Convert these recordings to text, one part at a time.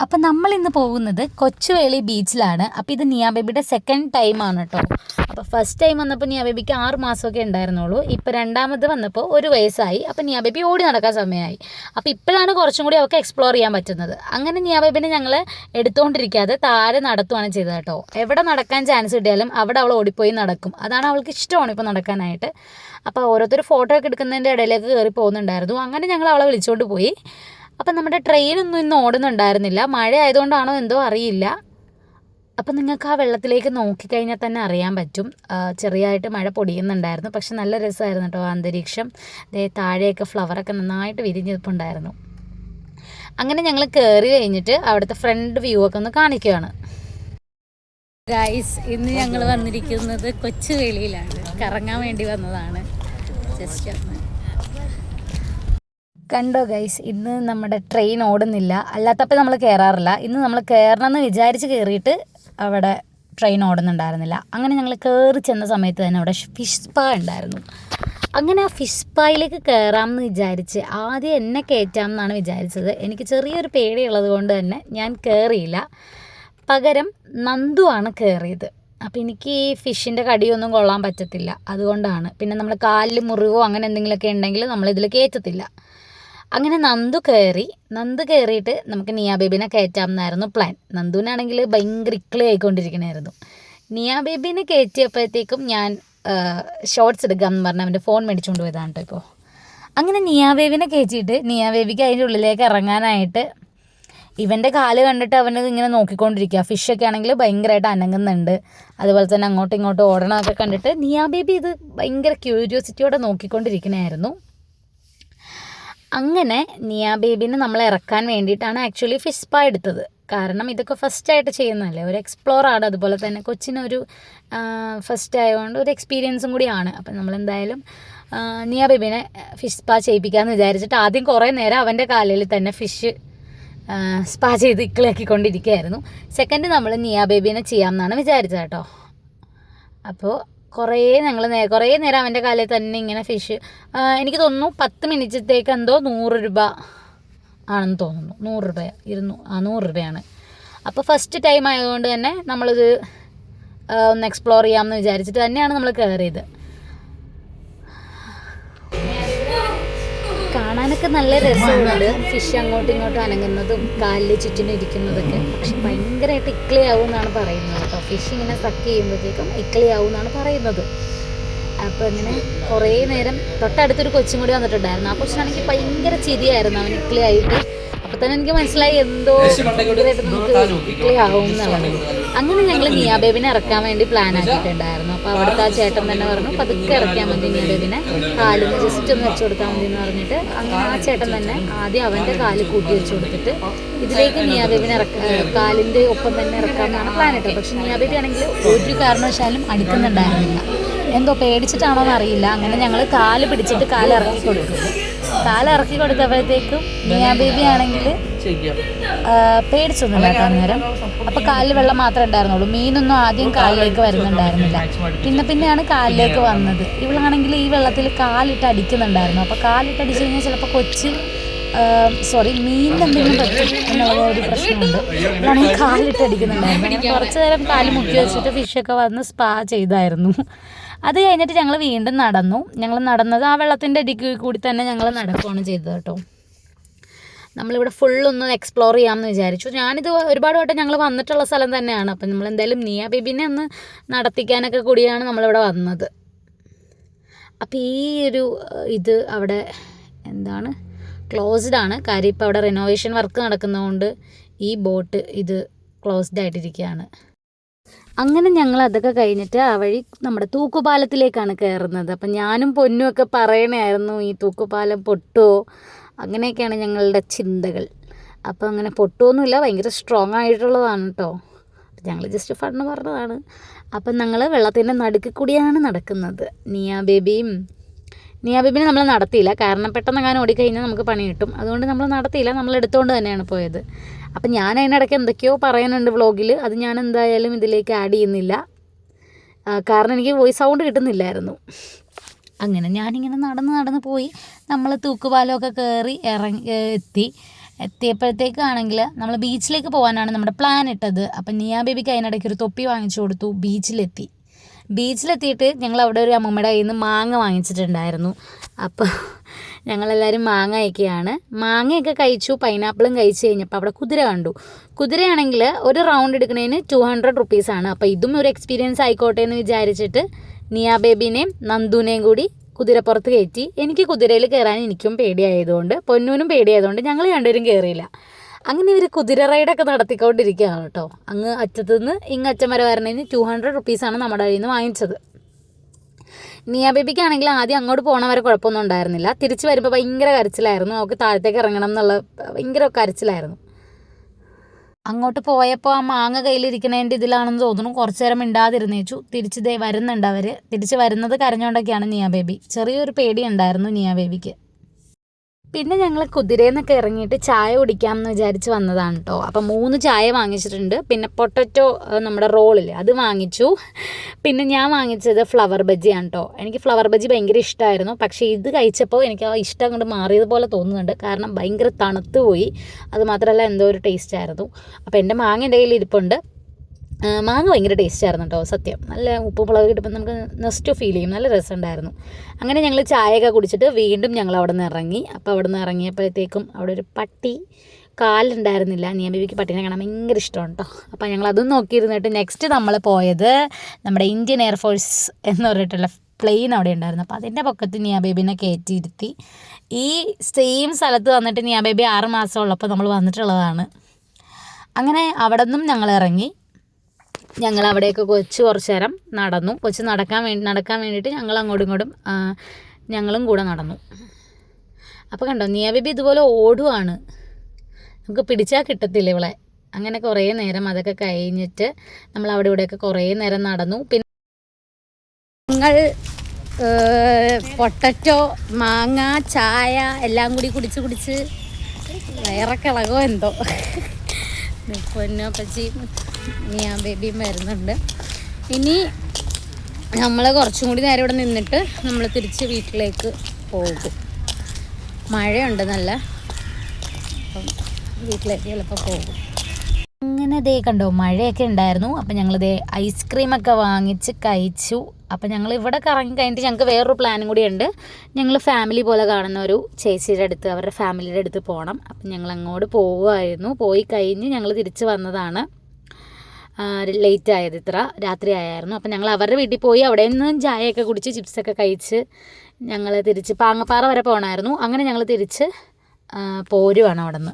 അപ്പം നമ്മളിന്ന് പോകുന്നത് കൊച്ചുവേളി ബീച്ചിലാണ്. അപ്പോൾ ഇത് നിയ ബേബിയുടെ സെക്കൻഡ് ടൈമാണ് കേട്ടോ. അപ്പോൾ ഫസ്റ്റ് ടൈം വന്നപ്പോൾ നിയ ബേബിക്ക് 6 മാസമൊക്കെ ഉണ്ടായിരുന്നുള്ളൂ. ഇപ്പോൾ രണ്ടാമത് വന്നപ്പോൾ 1 വയസ്സായി. അപ്പോൾ നിയ ബേബി ഓടി നടക്കാൻ സമയമായി. അപ്പോൾ ഇപ്പോഴാണ് കുറച്ചും കൂടി അവൾക്ക് എക്സ്പ്ലോർ ചെയ്യാൻ പറ്റുന്നത്. അങ്ങനെ നിയ ബേബിനെ ഞങ്ങൾ എടുത്തുകൊണ്ടിരിക്കാതെ താഴെ നടത്തുകയാണ് ചെയ്തത് കേട്ടോ. എവിടെ നടക്കാൻ ചാൻസ് കിട്ടിയാലും അവിടെ അവൾ ഓടിപ്പോയി നടക്കും. അതാണ് അവൾക്ക് ഇഷ്ടമാണ് ഇപ്പോൾ നടക്കാനായിട്ട്. അപ്പോൾ ഓരോരുത്തർ ഫോട്ടോ ഒക്കെ എടുക്കുന്നതിൻ്റെ ഇടയിലേക്ക് കയറി പോകുന്നുണ്ടായിരുന്നു. അങ്ങനെ ഞങ്ങൾ അവളെ വിളിച്ചുകൊണ്ട് പോയി. അപ്പം നമ്മുടെ ട്രെയിനൊന്നും ഇന്ന് ഓടുന്നുണ്ടായിരുന്നില്ല. മഴ ആയതുകൊണ്ടാണോ എന്തോ അറിയില്ല. അപ്പം നിങ്ങൾക്ക് ആ വെള്ളത്തിലേക്ക് നോക്കിക്കഴിഞ്ഞാൽ തന്നെ അറിയാൻ പറ്റും. ചെറിയതായിട്ട് മഴ പൊടിയുന്നുണ്ടായിരുന്നു. പക്ഷെ നല്ല രസമായിരുന്നു കേട്ടോ അന്തരീക്ഷം. താഴെയൊക്കെ ഫ്ലവറൊക്കെ നന്നായിട്ട് വിരിഞ്ഞിരിപ്പുണ്ടായിരുന്നു. അങ്ങനെ ഞങ്ങൾ കയറി കഴിഞ്ഞിട്ട് അവിടുത്തെ ഫ്രണ്ട് വ്യൂ ഒക്കെ ഒന്ന് കാണിക്കുകയാണ്. ഗൈസ്, ഇന്ന് ഞങ്ങൾ വന്നിരിക്കുന്നത് കൊച്ചുവേളിയിലാണ്. കറങ്ങാൻ വേണ്ടി വന്നതാണ്. ജസ്റ്റ് ഒന്ന് കണ്ടോ ഗൈസ്, ഇന്ന് നമ്മുടെ ട്രെയിൻ ഓടുന്നില്ല. അല്ലാത്തപ്പോൾ നമ്മൾ കയറാറില്ല. ഇന്ന് നമ്മൾ കയറണമെന്ന് വിചാരിച്ച് കയറിയിട്ട് അവിടെ ട്രെയിൻ ഓടുന്നുണ്ടായിരുന്നില്ല. അങ്ങനെ ഞങ്ങൾ കയറി ചെന്ന സമയത്ത് തന്നെ അവിടെ ഫിഷ് സ്പാ ഉണ്ടായിരുന്നു. അങ്ങനെ ആ ഫിഷ് സ്പായിലേക്ക് കയറാമെന്ന് വിചാരിച്ച് ആദ്യം എന്നെ കയറ്റാം എന്നാണ് വിചാരിച്ചത്. എനിക്ക് ചെറിയൊരു പേടിയുള്ളത് കൊണ്ട് തന്നെ ഞാൻ കയറിയില്ല. പകരം നന്ദുവാണ് കയറിയത്. അപ്പോൾ എനിക്ക് ഈ ഫിഷിൻ്റെ കടിയൊന്നും കൊള്ളാൻ പറ്റത്തില്ല. അതുകൊണ്ടാണ്. പിന്നെ നമ്മൾ കാലിൽ മുറിവോ അങ്ങനെ എന്തെങ്കിലുമൊക്കെ ഉണ്ടെങ്കിൽ നമ്മളിതിൽ കയറ്റത്തില്ല. അങ്ങനെ നന്ദു കയറിയിട്ട് നമുക്ക് നിയ ബേബിനെ കയറ്റാമെന്നായിരുന്നു പ്ലാൻ. നന്ദുവിനാണെങ്കിൽ ഭയങ്കര ഇക്കിളി ആയിക്കൊണ്ടിരിക്കണമായിരുന്നു. നിയ ബേബിനെ കയറ്റിയപ്പോഴത്തേക്കും ഞാൻ ഷോർട്സ് എടുക്കാമെന്ന് പറഞ്ഞാൽ അവൻ്റെ ഫോൺ മേടിച്ചുകൊണ്ട് പോയതാണ് കേട്ടോ. ഇപ്പോൾ അങ്ങനെ നിയ ബേബിനെ കയറ്റിയിട്ട് നിയ ബേബിക്ക് അതിൻ്റെ ഉള്ളിലേക്ക് ഇറങ്ങാനായിട്ട് ഇവൻ്റെ കാല് കണ്ടിട്ട് അവന് ഇങ്ങനെ നോക്കിക്കൊണ്ടിരിക്കുക. ഫിഷൊക്കെ ആണെങ്കിൽ ഭയങ്കരമായിട്ട് അനങ്ങുന്നുണ്ട്. അതുപോലെ തന്നെ അങ്ങോട്ടും ഇങ്ങോട്ടും ഓടണമൊക്കെ കണ്ടിട്ട് നിയ ബേബി ഇത് ഭയങ്കര ക്യൂരിയോസിറ്റിയോടെ നോക്കിക്കൊണ്ടിരിക്കണമായിരുന്നു. അങ്ങനെ നിയ ബേബിനെ നമ്മൾ ഇറക്കാൻ വേണ്ടിയിട്ടാണ് ആക്ച്വലി ഫിഷ് സ്പാ എടുത്തത്. കാരണം ഇതൊക്കെ ഫസ്റ്റായിട്ട് ചെയ്യുന്നതല്ലേ, ഒരു എക്സ്പ്ലോറാണ്. അതുപോലെ തന്നെ കൊച്ചിനൊരു ഫസ്റ്റ് ആയതുകൊണ്ട് ഒരു എക്സ്പീരിയൻസും കൂടിയാണ്. അപ്പം നമ്മളെന്തായാലും നിയ ബേബിനെ ഫിഷ് സ്പാ ചെയ്യിപ്പിക്കാമെന്ന് വിചാരിച്ചിട്ട് ആദ്യം കുറേ നേരം അവൻ്റെ കാലിൽ തന്നെ ഫിഷ് സ്പാ ചെയ്ത് ഇക്കിളാക്കിക്കൊണ്ടിരിക്കുകയായിരുന്നു. സെക്കൻഡ് നമ്മൾ നിയ ബേബിനെ ചെയ്യാമെന്നാണ് വിചാരിച്ചത് കേട്ടോ. അപ്പോൾ കുറേ നേരം അവൻ്റെ കാലിൽ തന്നെ ഇങ്ങനെ ഫിഷ്, എനിക്ക് തോന്നുന്നു 10 മിനിറ്റത്തേക്ക് എന്തോ 100 രൂപ ആണെന്ന് തോന്നുന്നു. 100 രൂപ 100 രൂപയാണ്. അപ്പോൾ ഫസ്റ്റ് ടൈം ആയതുകൊണ്ട് തന്നെ നമ്മളിത് ഒന്ന് എക്സ്പ്ലോർ ചെയ്യാമെന്ന് വിചാരിച്ചിട്ട് തന്നെയാണ് നമ്മൾ കയറിയത്. കാണാനൊക്കെ നല്ല രസമുണ്ട്. ഫിഷ് അങ്ങോട്ടും ഇങ്ങോട്ടും അനങ്ങുന്നതും കാലിൽ ചുറ്റിനും ഇരിക്കുന്നതൊക്കെ. പക്ഷെ ഭയങ്കരമായിട്ട് ഇക്കിളി ആവും എന്നാണ് പറയുന്നത് കേട്ടോ. ഫിഷ് ഇങ്ങനെ സക്ക് ചെയ്യുമ്പോഴത്തേക്കും ഇക്കിളി ആവും എന്നാണ് പറയുന്നത്. അപ്പോൾ ഇങ്ങനെ കുറേ നേരം തൊട്ടടുത്തൊരു കൊച്ചും കൂടി വന്നിട്ടുണ്ടായിരുന്നു. ആ കൊച്ചിനാണെങ്കിൽ ഭയങ്കര ചിരിയായിരുന്നു അവൻ ഇക്കിളി ആയിട്ട്. അപ്പോൾ തന്നെ എനിക്ക് മനസ്സിലായി എന്തോ ഭയങ്കരമായിട്ട് നമുക്ക് ഇക്കിളി ആവും എന്നുള്ളത്. അങ്ങനെ ഞങ്ങൾ നിയ ബേബിനെ ഇറക്കാൻ വേണ്ടി പ്ലാൻ ആക്കിയിട്ടുണ്ടായിരുന്നു. അപ്പോൾ അവിടുത്തെ ആ ചേട്ടൻ തന്നെ പറഞ്ഞു പതുക്കെ ഇറക്കാൻ മതി നിയ ബേബിനെ, കാലിന് ജസ്റ്റ് ഒന്ന് വെച്ച് കൊടുത്താൽ മതി എന്ന് പറഞ്ഞിട്ട് അങ്ങനെ ആ ചേട്ടൻ തന്നെ ആദ്യം അവൻ്റെ കാല് കൂട്ടി വെച്ച് കൊടുത്തിട്ട് ഇതിലേക്ക് നിയ ബേബിനെ കാലിൻ്റെ ഒപ്പം തന്നെ ഇറക്കാമെന്നാണ് പ്ലാൻ ഇട്ടത്. പക്ഷെ നിയ ബേബി ആണെങ്കിൽ ഒരു കാരണവശാലും അടുക്കുന്നുണ്ടായിരുന്നില്ല. എന്തോ പേടിച്ചിട്ടാണോ എന്നറിയില്ല. അങ്ങനെ ഞങ്ങൾ കാല് പിടിച്ചിട്ട് കാലിറക്കി കൊടുത്തപ്പോഴത്തേക്കും നിയ ബേബി ആണെങ്കിൽ പേടിച്ചൊന്നുമില്ല കേട്ടോ അന്നേരം. അപ്പോൾ കാലിൽ വെള്ളം മാത്രമേ ഉണ്ടായിരുന്നുള്ളൂ. മീനൊന്നും ആദ്യം കാലിലേക്ക് വരുന്നുണ്ടായിരുന്നില്ല. പിന്നെയാണ് കാലിലേക്ക് വന്നത്. ഇവളാണെങ്കിൽ ഈ വെള്ളത്തിൽ കാലിട്ട് അടിക്കുന്നുണ്ടായിരുന്നു. അപ്പോൾ കാലിട്ട് അടിച്ചു കഴിഞ്ഞാൽ ചിലപ്പോൾ മീനിന് എന്തെങ്കിലും പറ്റും എന്നുള്ള ഒരു പ്രശ്നമുണ്ട്. ഇവളാണെങ്കിൽ കാലിട്ട് അടിക്കുന്നുണ്ടായിരുന്നു. അങ്ങനെ കുറച്ച് നേരം കാല് മുക്കി വെച്ചിട്ട് ഫിഷൊക്കെ വന്ന് സ്പാ ചെയ്തായിരുന്നു. അത് കഴിഞ്ഞിട്ട് ഞങ്ങൾ വീണ്ടും നടന്നത് ആ വെള്ളത്തിൻ്റെ അടിക്ക് കൂടി തന്നെ ഞങ്ങൾ നടക്കുകയാണ് ചെയ്തത് കേട്ടോ. നമ്മളിവിടെ ഫുള്ളൊന്ന് എക്സ്പ്ലോർ ചെയ്യാമെന്ന് വിചാരിച്ചു. ഞാനിത് ഒരുപാട് വട്ടം ഞങ്ങൾ വന്നിട്ടുള്ള സ്ഥലം തന്നെയാണ്. അപ്പം നമ്മളെന്തായാലും നിയ ബേബിനെ ഒന്ന് നടത്തിക്കാനൊക്കെ കൂടിയാണ് നമ്മളിവിടെ വന്നത്. അപ്പോൾ ഈ ഒരു ഇത് അവിടെ ക്ലോസ്ഡ് ആണ്. കാര്യം ഇപ്പോൾ അവിടെ റിനോവേഷൻ വർക്ക് നടക്കുന്നതുകൊണ്ട് ഈ ബോട്ട് ഇത് ക്ലോസ്ഡ് ആയിട്ടിരിക്കുകയാണ്. അങ്ങനെ ഞങ്ങൾ അതൊക്കെ കഴിഞ്ഞിട്ട് ആ വഴി നമ്മുടെ തൂക്കുപാലത്തിലേക്കാണ് കയറുന്നത്. അപ്പം ഞാനും പൊന്നും ഒക്കെ പറയണമായിരുന്നു ഈ തൂക്കുപാലം പൊട്ടുമോ, അങ്ങനെയൊക്കെയാണ് ഞങ്ങളുടെ ചിന്തകൾ. അപ്പോൾ അങ്ങനെ പൊട്ടുമൊന്നുമില്ല, ഭയങ്കര സ്ട്രോങ് ആയിട്ടുള്ളതാണ് കേട്ടോ. അപ്പം ഞങ്ങൾ ജസ്റ്റ് ഫണ്ണ് പറഞ്ഞതാണ്. അപ്പം ഞങ്ങൾ വെള്ളത്തിൻ്റെ നടുക്ക് കൂടിയാണ് നടക്കുന്നത്. നിയ ബേബിനെ നമ്മൾ നടത്തിയില്ല. കാരണം പെട്ടെന്ന് അങ്ങനെ ഓടിക്കഴിഞ്ഞാൽ നമുക്ക് പണി കിട്ടും. അതുകൊണ്ട് നമ്മൾ നടത്തിയില്ല, നമ്മൾ എടുത്തുകൊണ്ട് തന്നെയാണ് പോയത്. അപ്പം ഞാൻ അതിനിടയ്ക്ക് എന്തൊക്കെയോ പറയാനുണ്ട് വ്ളോഗിൽ. അത് ഞാൻ എന്തായാലും ഇതിലേക്ക് ആഡ് ചെയ്യുന്നില്ല. കാരണം എനിക്ക് വോയിസ് സൗണ്ട് കിട്ടുന്നില്ലായിരുന്നു. അങ്ങനെ ഞാനിങ്ങനെ നടന്ന് പോയി. നമ്മൾ തൂക്കുപാലമൊക്കെ കയറി എത്തി. എത്തിയപ്പോഴത്തേക്കാണെങ്കിൽ നമ്മൾ ബീച്ചിലേക്ക് പോകാനാണ് നമ്മുടെ പ്ലാൻ ഇട്ടത്. അപ്പം നിയ ബേബിക്ക് അതിനിടയ്ക്ക് ഒരു തൊപ്പി വാങ്ങിച്ചു കൊടുത്തു. ബീച്ചിലെത്തിയിട്ട് ഞങ്ങൾ അവിടെ ഒരു അമ്മൂമ്മയുടെ കയ്യിൽ നിന്ന് മാങ്ങ വാങ്ങിച്ചിട്ടുണ്ടായിരുന്നു. അപ്പോൾ ഞങ്ങളെല്ലാവരും മാങ്ങയൊക്കെ കഴിച്ചു. പൈനാപ്പിളും കഴിച്ച് കഴിഞ്ഞപ്പോൾ അവിടെ കുതിര കണ്ടു. കുതിരയാണെങ്കിൽ ഒരു റൗണ്ട് എടുക്കുന്നതിന് 200 റുപ്പീസാണ്. അപ്പോൾ ഇതും ഒരു എക്സ്പീരിയൻസ് ആയിക്കോട്ടെ എന്ന് വിചാരിച്ചിട്ട് നിയ ബേബിനെയും നന്ദുവിനെയും കൂടി കുതിരപ്പുറത്ത് കയറ്റി. എനിക്ക് കുതിരയിൽ കയറാൻ എനിക്കും പേടിയായതുകൊണ്ട്, പൊന്നൂനും പേടിയായതുകൊണ്ട് ഞങ്ങൾ രണ്ടുപേരും കയറിയില്ല. അങ്ങനെ ഇവർ കുതിര റൈഡൊക്കെ നടത്തിക്കൊണ്ടിരിക്കുകയാണ് കേട്ടോ. അങ്ങ് അറ്റത്തുനിന്ന് ഇങ്ങറ്റം വരെ വരണതിന് 200 റുപ്പീസാണ് നമ്മുടെ കയ്യിൽ നിന്ന് വാങ്ങിച്ചത്. നിയ ബേബിക്കാണെങ്കിൽ ആദ്യം അങ്ങോട്ട് പോകണ വരെ കുഴപ്പമൊന്നും ഉണ്ടായിരുന്നില്ല. തിരിച്ച് വരുമ്പോൾ ഭയങ്കര കരച്ചിലായിരുന്നു. അവൾക്ക് താഴത്തേക്ക് ഇറങ്ങണം എന്നുള്ള ഭയങ്കര കരച്ചിലായിരുന്നു. അങ്ങോട്ട് പോയപ്പോൾ ആ മാങ്ങ കയ്യിലിരിക്കുന്നതിൻ്റെ ഇതിലാണെന്ന് തോന്നുന്നു കുറച്ച് നേരം മിണ്ടാതിരുന്നേച്ചു. തിരിച്ച് വരുന്നത് കരഞ്ഞുകൊണ്ടൊക്കെയാണ് നിയ ബേബി. ചെറിയൊരു പേടി ഉണ്ടായിരുന്നു നിയ ബേബിക്ക്. പിന്നെ ഞങ്ങൾ കുതിരയിൽ നിന്നൊക്കെ ഇറങ്ങിയിട്ട് ചായ കുടിക്കാമെന്ന് വിചാരിച്ച് വന്നതാണ് കേട്ടോ. അപ്പം 3 ചായ വാങ്ങിച്ചിട്ടുണ്ട്. പിന്നെ പൊട്ടറ്റോ നമ്മുടെ റോളില്ലേ അത് വാങ്ങിച്ചു. പിന്നെ ഞാൻ വാങ്ങിച്ചത് ഫ്ലവർ ബജിയാണ് കേട്ടോ. എനിക്ക് ഫ്ലവർ ബജി ഭയങ്കര ഇഷ്ടമായിരുന്നു. പക്ഷേ ഇത് കഴിച്ചപ്പോൾ എനിക്ക് ആ ഇഷ്ടം അങ്ങോട്ട് മാറിയതുപോലെ തോന്നുന്നുണ്ട്. കാരണം ഭയങ്കര തണുത്ത് പോയി. അതുമാത്രമല്ല എന്തോ ഒരു ടേസ്റ്റ് ആയിരുന്നു. അപ്പോൾ എൻ്റെ മാങ്ങ എൻ്റെ കയ്യിൽ ഇരിപ്പുണ്ട്. മാങ്ങ ഭയങ്കര ടേസ്റ്റായിരുന്നു കേട്ടോ, സത്യം. നല്ല ഉപ്പ് മുളക് കിട്ടുമ്പോൾ നമുക്ക് നെസ്റ്റ് ഫീൽ ചെയ്യും. നല്ല രസമുണ്ടായിരുന്നു. അങ്ങനെ ഞങ്ങൾ ചായയൊക്കെ കുടിച്ചിട്ട് വീണ്ടും ഞങ്ങൾ അവിടെ നിന്ന് ഇറങ്ങി. അപ്പോൾ അവിടെ നിന്ന് ഇറങ്ങിയപ്പോഴത്തേക്കും അവിടെ ഒരു പട്ടി കാലുണ്ടായിരുന്നില്ല. നിയ ബേബിക്ക് പട്ടീനെ കാണാൻ ഭയങ്കര ഇഷ്ടമാണ് കേട്ടോ. അപ്പോൾ ഞങ്ങൾ അതും നോക്കിയിരുന്നിട്ട് നെക്സ്റ്റ് നമ്മൾ പോയത് നമ്മുടെ ഇന്ത്യൻ എയർഫോഴ്സ് എന്ന് പറഞ്ഞിട്ടുള്ള പ്ലെയിൻ അവിടെ ഉണ്ടായിരുന്നു. അപ്പോൾ അതിൻ്റെ പൊക്കത്ത് നിയ ബേബിനെ കയറ്റിയിരുത്തി. ഈ സെയിം സ്ഥലത്ത് വന്നിട്ട് നിയ ബേബി 6 മാസം ഉള്ളപ്പോൾ നമ്മൾ വന്നിട്ടുള്ളതാണ്. അങ്ങനെ അവിടെ നിന്നും ഞങ്ങൾ ഇറങ്ങി. ഞങ്ങൾ അവിടെയൊക്കെ കുറച്ച് നേരം നടന്നു. നടക്കാൻ വേണ്ടിയിട്ട് ഞങ്ങൾ അങ്ങോട്ടും ഇങ്ങോട്ടും ഞങ്ങളും കൂടെ നടന്നു. അപ്പോൾ കണ്ടോ നിയ ബേബി ഇതുപോലെ ഓടുവാണ്. നമുക്ക് പിടിച്ചാൽ കിട്ടത്തില്ല ഇവളെ. അങ്ങനെ കുറേ നേരം അതൊക്കെ കഴിഞ്ഞിട്ട് നമ്മൾ അവിടെ ഇവിടെയൊക്കെ കുറേ നേരം നടന്നു. പിന്നെ ഞങ്ങൾ പൊട്ടറ്റോ, മാങ്ങ, ചായ എല്ലാം കൂടി കുടിച്ച് വേറെ കിളകോ എന്തോ. പൊന്നപ്പച്ചി നിയ ബേബിയും വരുന്നുണ്ട്. ഇനി നമ്മൾ കുറച്ചും കൂടി നേരം ഇവിടെ നിന്നിട്ട് നമ്മൾ തിരിച്ച് വീട്ടിലേക്ക് പോകും. മഴയുണ്ട് നല്ല. അപ്പം വീട്ടിലേക്ക് ചിലപ്പോൾ പോകും. അങ്ങനെ കണ്ടോ മഴയൊക്കെ ഉണ്ടായിരുന്നു. അപ്പം ഞങ്ങൾ ഐസ്ക്രീമൊക്കെ വാങ്ങിച്ച് കഴിച്ചു. അപ്പം ഞങ്ങൾ ഇവിടെ കറങ്ങി കഴിഞ്ഞിട്ട് ഞങ്ങൾക്ക് വേറൊരു പ്ലാനും കൂടി ഉണ്ട്. ഞങ്ങൾ ഫാമിലി പോലെ കാണുന്ന ഒരു ചേച്ചിയുടെ അടുത്ത്, അവരുടെ ഫാമിലിയുടെ അടുത്ത് പോകണം. അപ്പം ഞങ്ങൾ അങ്ങോട്ട് പോവുമായിരുന്നു. പോയി കഴിഞ്ഞ് ഞങ്ങൾ തിരിച്ച് വന്നതാണ്. ലേറ്റ് ആയത്, ഇത്ര രാത്രി ആയിരുന്നു. അപ്പം ഞങ്ങൾ അവരുടെ വീട്ടിൽ പോയി അവിടെ നിന്ന് ചായയൊക്കെ കുടിച്ച് ചിപ്സൊക്കെ കഴിച്ച് ഞങ്ങൾ തിരിച്ച് പാങ്ങപ്പാറ വരെ പോകണമായിരുന്നു. അങ്ങനെ ഞങ്ങൾ തിരിച്ച് പോരുവാണ് അവിടെ നിന്ന്.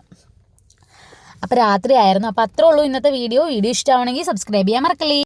അപ്പോൾ രാത്രി ആയിരുന്നു. അപ്പോൾ അത്രേ ഉള്ളൂ ഇന്നത്തെ വീഡിയോ. ഇഷ്ടമാണെങ്കിൽ സബ്സ്ക്രൈബ് ചെയ്യാൻ മറക്കല്ലേ.